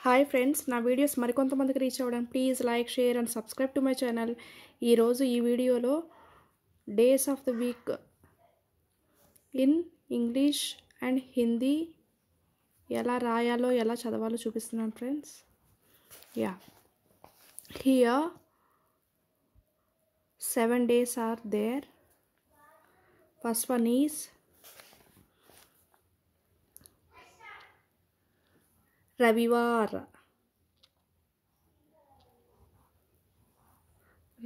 Hi friends, నా videos మరికొంతమందికి reach అవ్వడం please like, share and subscribe to my channel. ఈరోజు ఈ వీడియోలో days of the week in English and Hindi ఎలా రాయాలో ఎలా చదవాలో చూపిస్తున్నాను friends. Here 7 days are there. First one is रविवार.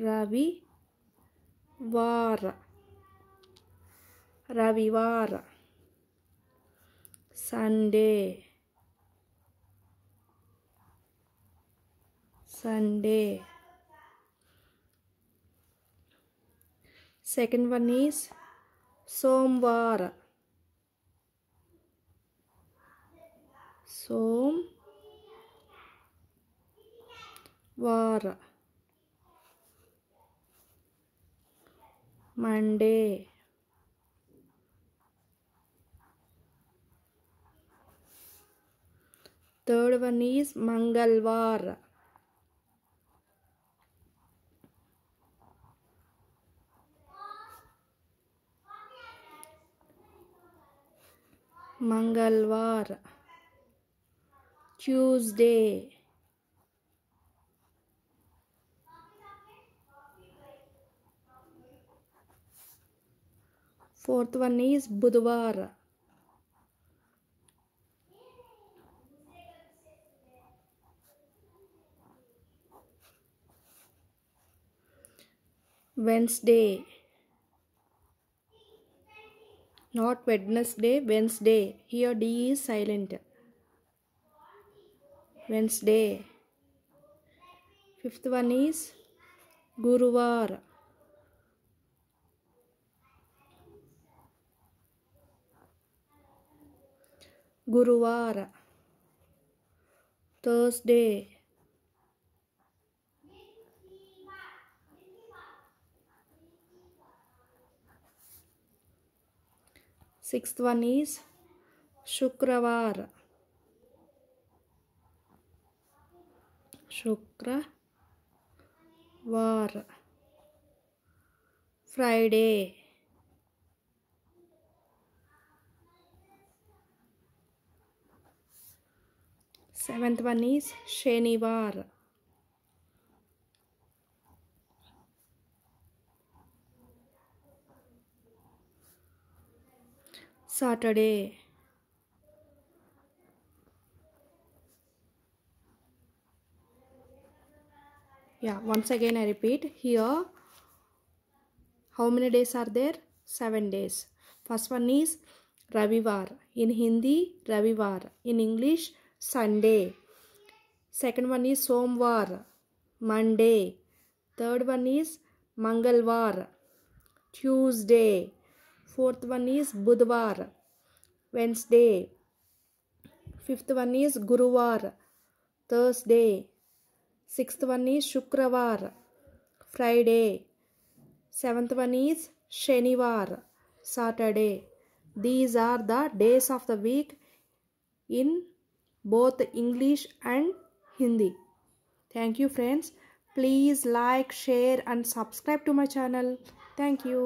रविवार रविवार Sunday Sunday. Second one is सोमवार. सोमवार. मंडे. Third one is मंगलवार. मंगलवार. ट्यूसडे. Fourth one is बुधवार. Wednesday. Not Wednesday, Wednesday. Here D is silent. Wednesday. Fifth one is गुरुवार. गुरुवार. Thursday. Sixth one is शुक्रवार. शुक्रवार. Friday. Seventh one is शनिवार. Saturday. Once again I repeat. Here how many days are there? 7 days. First one is Ravivar. In Hindi, Ravivar. In English, Sunday. Second one is Somvar, Monday. Third one is Mangalvar, Tuesday. Fourth one is Budhvar, Wednesday. Fifth one is Guruvar, Thursday. Sixth one is Shukravar, Friday. Seventh one is Shanivar, Saturday. These are the days of the week in both English and Hindi. Thank you friends. Please like, share and subscribe to my channel. Thank you.